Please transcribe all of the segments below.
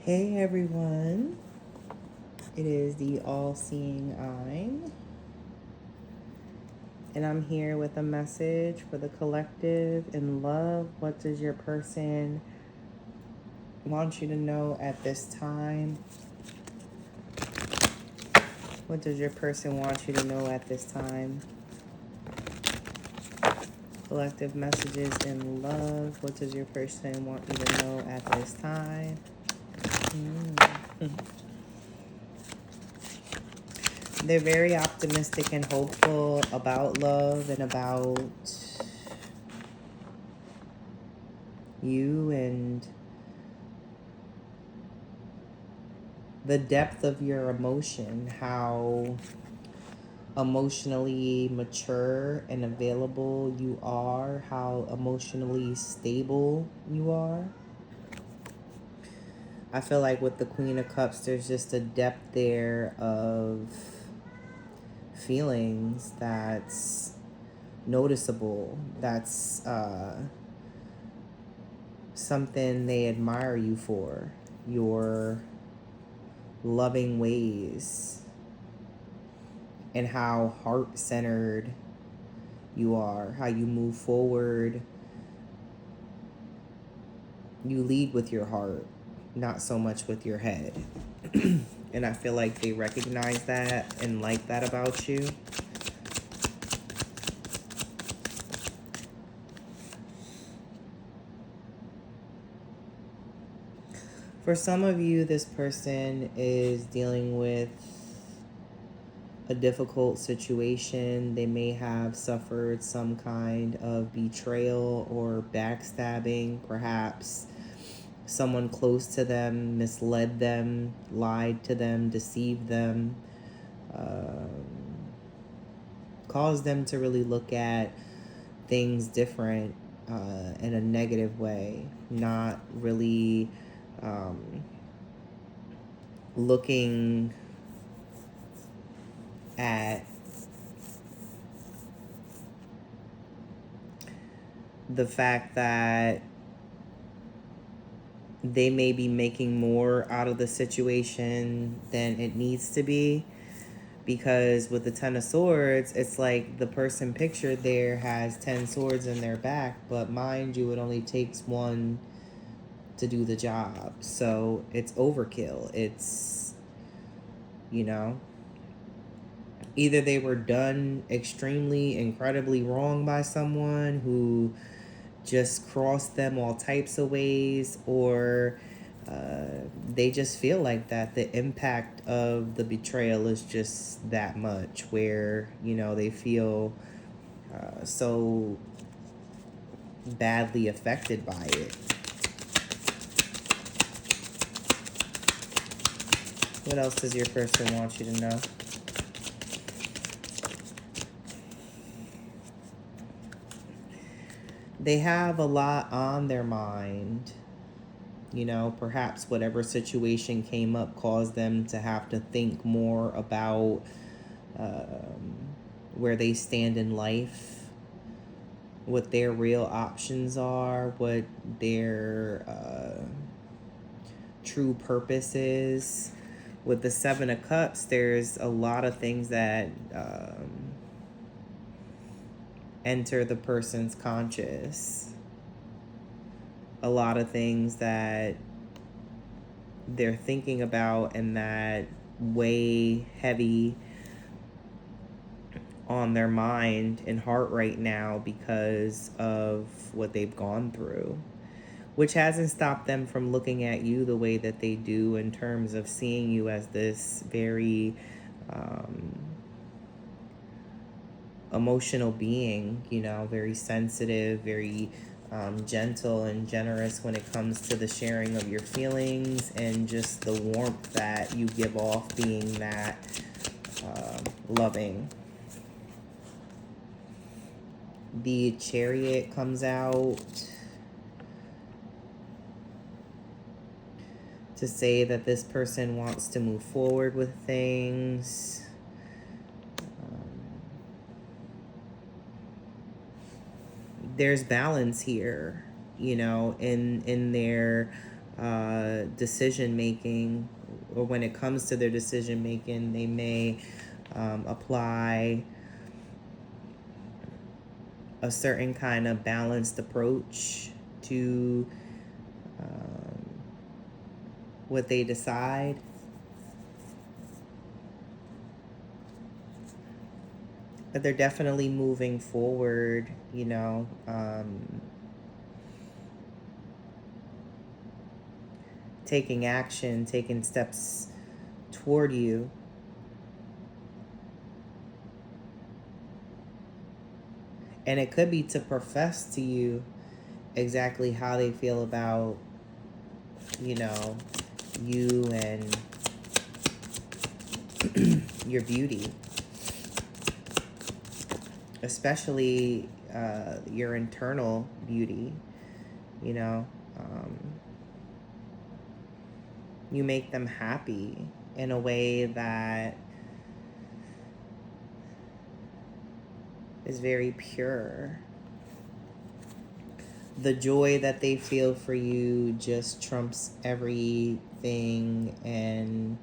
Hey everyone, it is the all-seeing eye, and I'm here with a message for the collective in love. What does your person want you to know at this time? What does your person want you to know at this time? Collective messages in love. What does your person want you to know at this time? They're very optimistic and hopeful about love and about you and the depth of your emotion, how emotionally mature and available you are, how emotionally stable you are. I feel like with the Queen of Cups, there's just a depth there of feelings that's noticeable, that's something they admire you for, your loving ways, and how heart-centered you are, how you move forward. You lead with your heart, not so much with your head. And I feel like they recognize that and like that about you. For some of you, this person is dealing with a difficult situation. They may have suffered some kind of betrayal or backstabbing. Perhaps someone close to them misled them, lied to them, deceived them, caused them to really look at things different in a negative way, not really looking at the fact that they may be making more out of the situation than it needs to be. Because with the Ten of Swords, it's like the person pictured there has 10 swords in their back, but mind you, it only takes one to do the job. So it's overkill. It's, either they were done extremely, incredibly wrong by someone who just crossed them all types of ways, or they just feel like that the impact of the betrayal is just that much, where they feel so badly affected by it. What else does your person want you to know? They have a lot on their mind. Perhaps whatever situation came up caused them to have to think more about where they stand in life, what their real options are, what their true purpose is. With the Seven of Cups, there's a lot of things that enter the person's conscious. A lot of things that they're thinking about and that weigh heavy on their mind and heart right now because of what they've gone through, which hasn't stopped them from looking at you the way that they do, in terms of seeing you as this very emotional being, very sensitive, very gentle and generous when it comes to the sharing of your feelings, and just the warmth that you give off being that loving. The Chariot comes out to say that this person wants to move forward with things. There's balance here, in their decision making, or when it comes to their decision making, they may apply a certain kind of balanced approach to what they decide. But they're definitely moving forward, taking action, taking steps toward you. And it could be to profess to you exactly how they feel about, you and your beauty. Especially your internal beauty, you make them happy in a way that is very pure. The joy that they feel for you just trumps everything and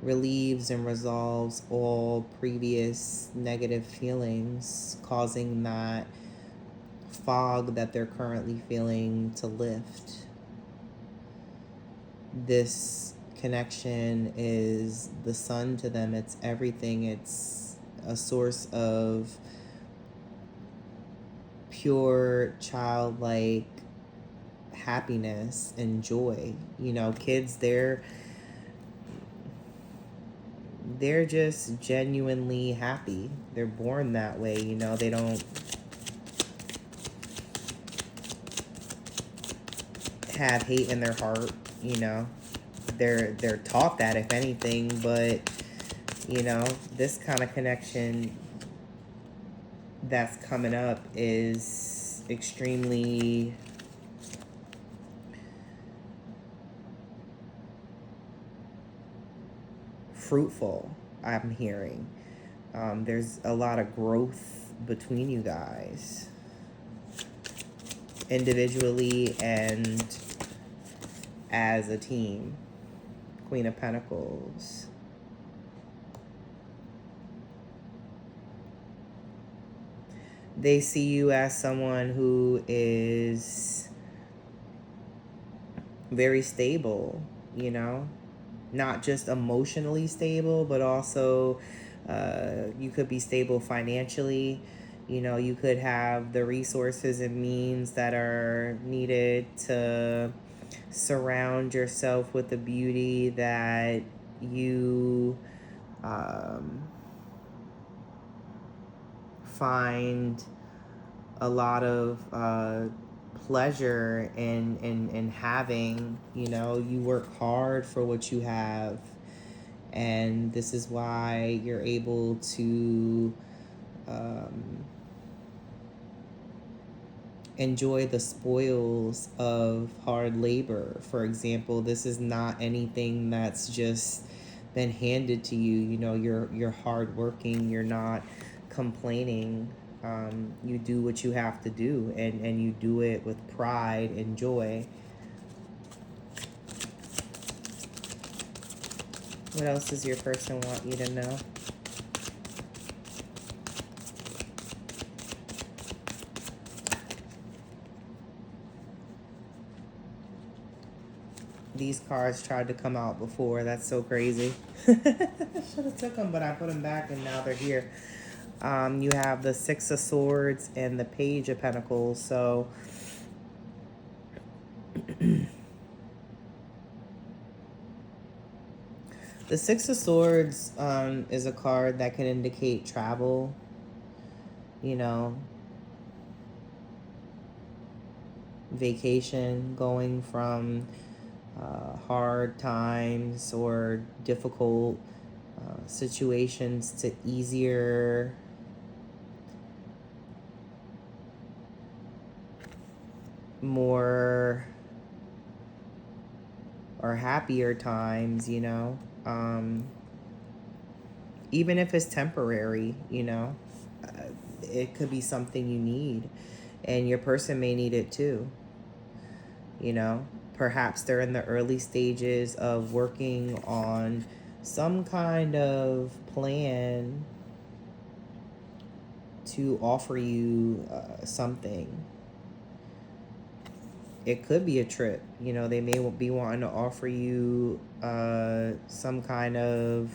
relieves and resolves all previous negative feelings, causing that fog that they're currently feeling to lift. This connection is the sun to them. It's everything. It's a source of pure childlike happiness and joy. Kids, they're just genuinely happy. They're born that way. They don't have hate in their heart. They're taught that, if anything, but this kind of connection that's coming up is extremely fruitful, I'm hearing. There's a lot of growth between you guys, individually and as a team. Queen of Pentacles. They see you as someone who is very stable, not just emotionally stable, but also you could be stable financially. You could have the resources and means that are needed to surround yourself with the beauty that you find a lot of pleasure in having. You work hard for what you have, and this is why you're able to enjoy the spoils of hard labor. For example, this is not anything that's just been handed to you. You're hardworking. You're not complaining. You do what you have to do, and you do it with pride and joy. What else does your person want you to know? These cards tried to come out before. That's so crazy. Should have took them, but I put them back, and now they're here. You have the Six of Swords and the Page of Pentacles. So the Six of Swords is a card that can indicate travel. Vacation, going from hard times or difficult situations to easier, more or happier times, even if it's temporary, it could be something you need, and your person may need it too, Perhaps they're in the early stages of working on some kind of plan to offer you something. It could be a trip. You know, they may be wanting to offer you some kind of,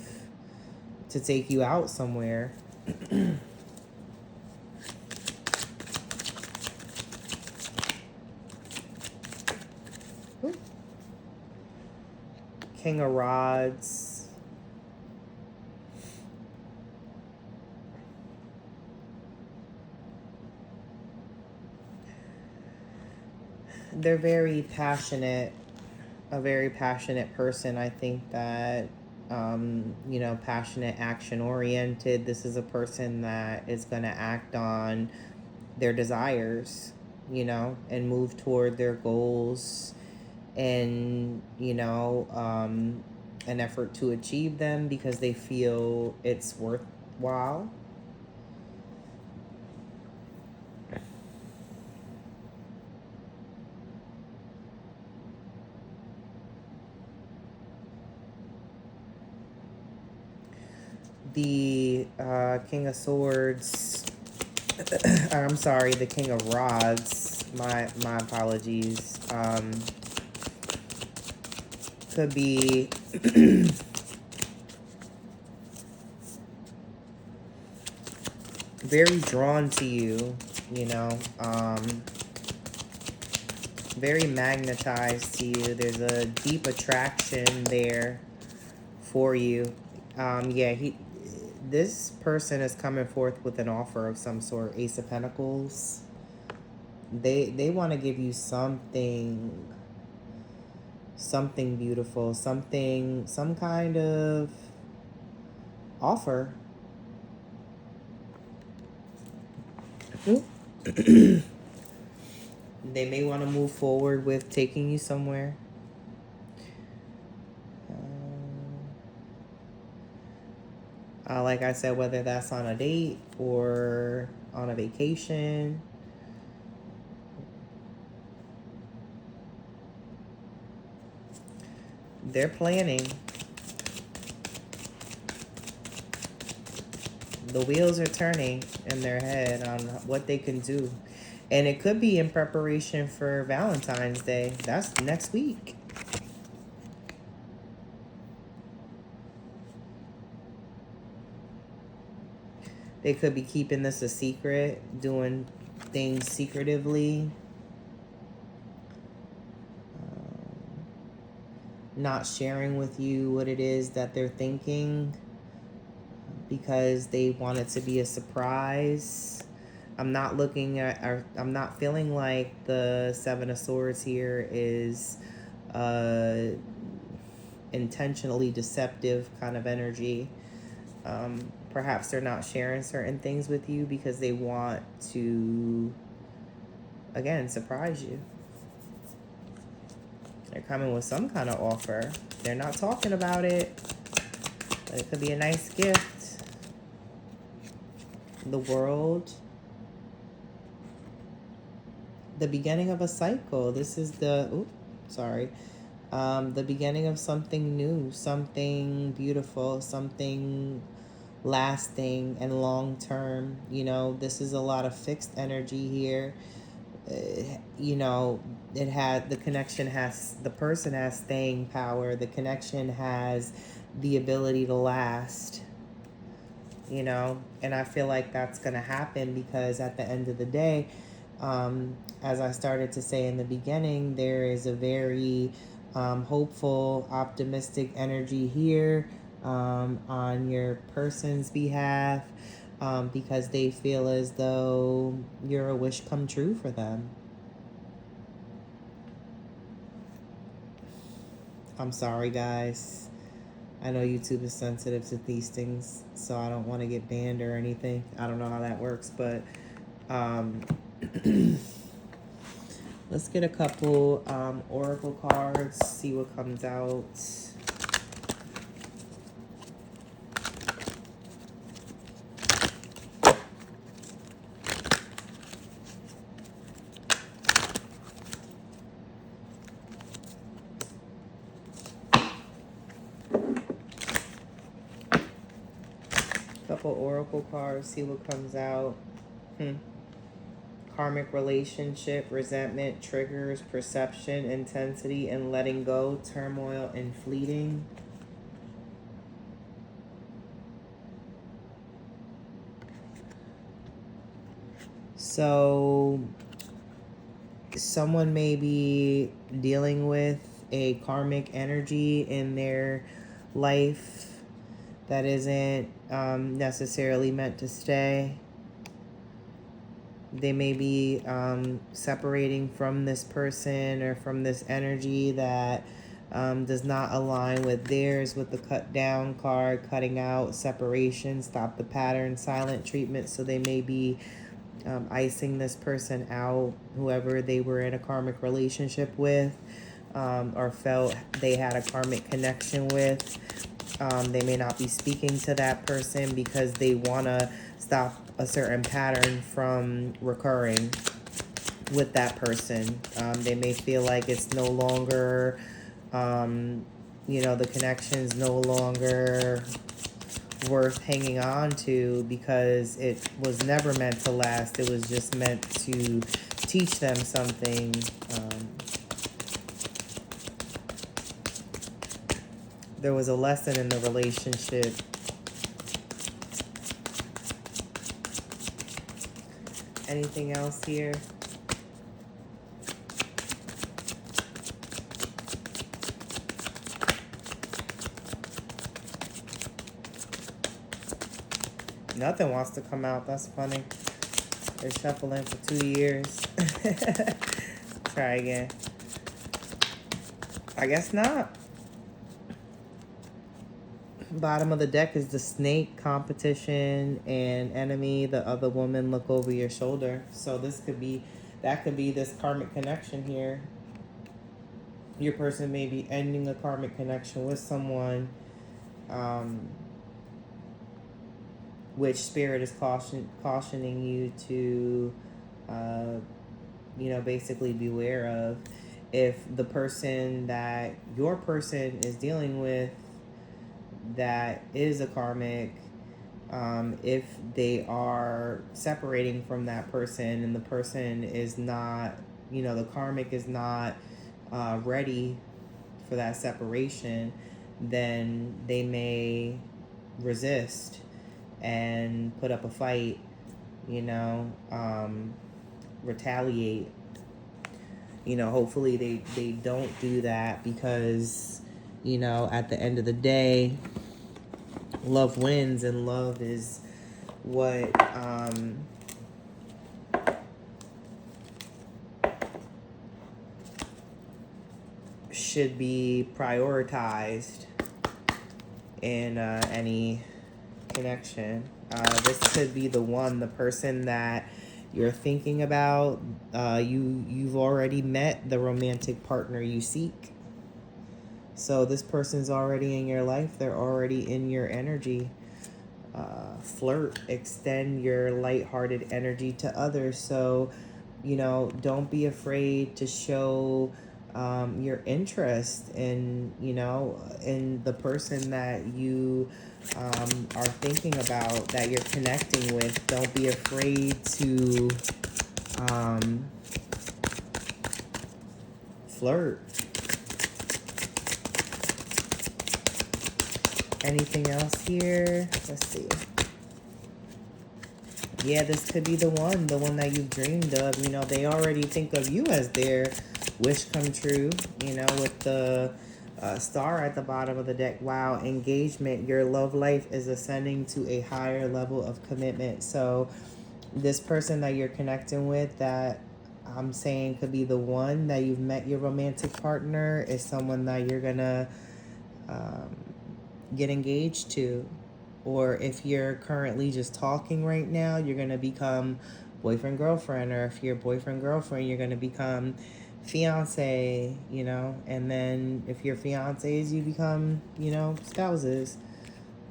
to take you out somewhere. King of Rods. They're very passionate, a very passionate person. I think that, you know, passionate, action oriented. This is a person that is going to act on their desires, you know, and move toward their goals and, you know, an effort to achieve them because they feel it's worthwhile. The King of Swords, I'm sorry, the King of Rods, my apologies, could be very drawn to you, you know, very magnetized to you. There's a deep attraction there for you. Yeah, this person is coming forth with an offer of some sort. Ace of Pentacles. They want to give you something beautiful, some kind of offer. They may want to move forward with taking you somewhere. Like I said, whether that's on a date or on a vacation. They're planning. The wheels are turning in their head on what they can do. And it could be in preparation for Valentine's Day. That's next week. They could be keeping this a secret, doing things secretively. Not sharing with you what it is that they're thinking because they want it to be a surprise. I'm not looking at, or I'm not feeling like the Seven of Swords here is intentionally deceptive kind of energy. Perhaps they're not sharing certain things with you because they want to, again, surprise you. They're coming with some kind of offer. They're not talking about it, but it could be a nice gift. The World. The beginning of a cycle. This is the, the beginning of something new, something beautiful, something lasting and long term. You know, this is a lot of fixed energy here. You know, the person has staying power. The connection has the ability to last, you know, and I feel like that's going to happen because at the end of the day, as I started to say in the beginning, there is a very hopeful, optimistic energy here on your person's behalf. Because they feel as though you're a wish come true for them. I'm sorry, guys. I know YouTube is sensitive to these things, so I don't want to get banned or anything. I don't know how that works, but let's get a couple oracle cards, see what comes out. couple oracle cards, see what comes out. Karmic relationship, resentment, triggers, perception, intensity, and letting go, turmoil, and fleeting. So someone may be dealing with a karmic energy in their life that isn't necessarily meant to stay. They may be separating from this person or from this energy that does not align with theirs, with the cut down card, cutting out, separation, stop the pattern, silent treatment. So they may be icing this person out, whoever they were in a karmic relationship with, or felt they had a karmic connection with. They may not be speaking to that person because they want to stop a certain pattern from recurring with that person. They may feel like it's no longer, the connection's no longer worth hanging on to because it was never meant to last. It was just meant to teach them something. There was a lesson in the relationship. Anything else here? Nothing wants to come out. That's funny. They're shuffling for 2 years. Try again. I guess not. Bottom of the deck is the snake, competition, and enemy. The other woman, look over your shoulder. So that could be this karmic connection here. Your person may be ending a karmic connection with someone, which spirit is cautioning you to, basically beware of. If the person that your person is dealing with that is a karmic, if they are separating from that person and the person is not, the karmic is not ready for that separation, then they may resist and put up a fight, retaliate. Hopefully they don't do that because, at the end of the day, love wins, and love is what should be prioritized in any connection. This could be the one, the person that you're thinking about. You've already met the romantic partner you seek. So this person's already in your life. They're already in your energy. Flirt, extend your lighthearted energy to others. So, don't be afraid to show your interest in, in the person that you are thinking about, that you're connecting with. Don't be afraid to flirt. Anything else here? Let's see. Yeah, this could be the one that you've dreamed of. They already think of you as their wish come true, with the star at the bottom of the deck. Wow, engagement. Your love life is ascending to a higher level of commitment. So this person that you're connecting with, that I'm saying could be the one that you've met, your romantic partner, is someone that you're gonna get engaged to. Or if you're currently just talking right now, you're going to become boyfriend, girlfriend. Or if you're boyfriend, girlfriend, you're going to become fiance, and then if you're fiancés, you become, spouses,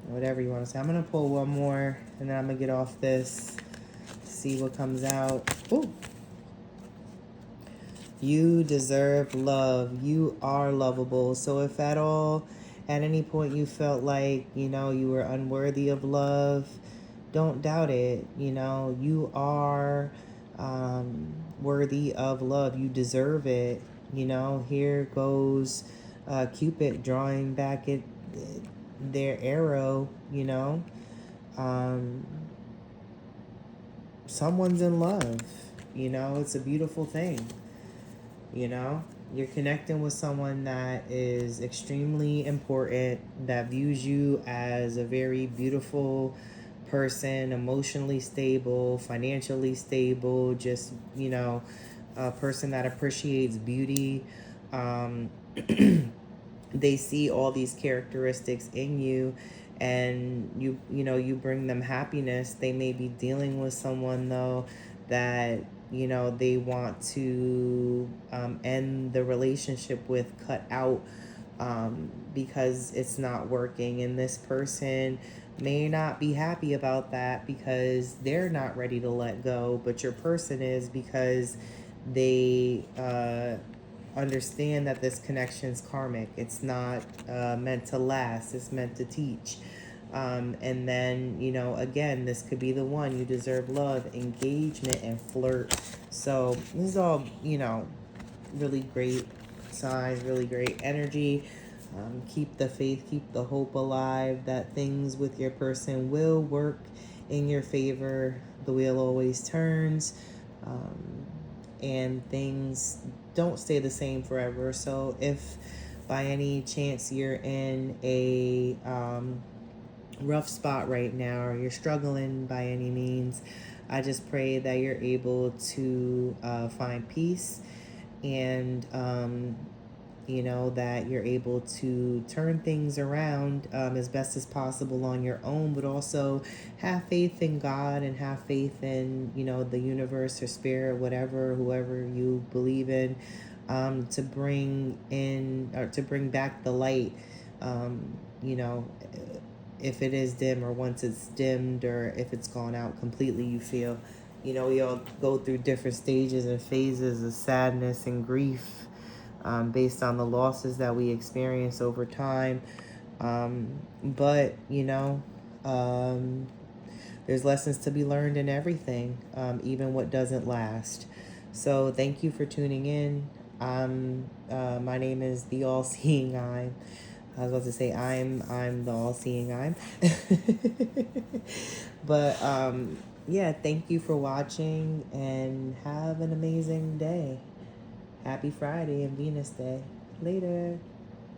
whatever you want to say. I'm going to pull one more and then I'm going to get off this, see what comes out. Ooh. You deserve love. You are lovable. So if at any point you felt like, you were unworthy of love, don't doubt it. You know, you are worthy of love. You deserve it. You know, here goes Cupid drawing back their arrow. You know, um, someone's in love. You know, it's a beautiful thing. You know, you're connecting with someone that is extremely important, that views you as a very beautiful person, emotionally stable, financially stable, just, you know, a person that appreciates beauty. Um, they see all these characteristics in you, and you know, you bring them happiness. They may be dealing with someone though that, you know, they want to end the relationship with, cut out, because it's not working, and this person may not be happy about that because they're not ready to let go, but your person is, because they understand that this connection's karmic. It's not meant to last, it's meant to teach. And then, you know, again, this could be the one. You deserve love, engagement, and flirt. So this is all, you know, really great signs, really great energy. Keep the faith, keep the hope alive that things with your person will work in your favor. The wheel always turns, and things don't stay the same forever. So if by any chance you're in a rough spot right now, or you're struggling by any means, I just pray that you're able to find peace, and you know, that you're able to turn things around as best as possible on your own, but also have faith in God, and have faith in, you know, the universe or spirit, whatever, whoever you believe in, to bring in, or to bring back the light, you know, if it is dim, or once it's dimmed, or if it's gone out completely. You feel, you know, we all go through different stages and phases of sadness and grief, based on the losses that we experience over time. But, you know, um, there's lessons to be learned in everything, even what doesn't last. So thank you for tuning in. My name is the All Seeing Eye. I was about to say I'm the All Seeing Eye. But yeah, thank you for watching, and have an amazing day. Happy Friday and Venus Day. Later.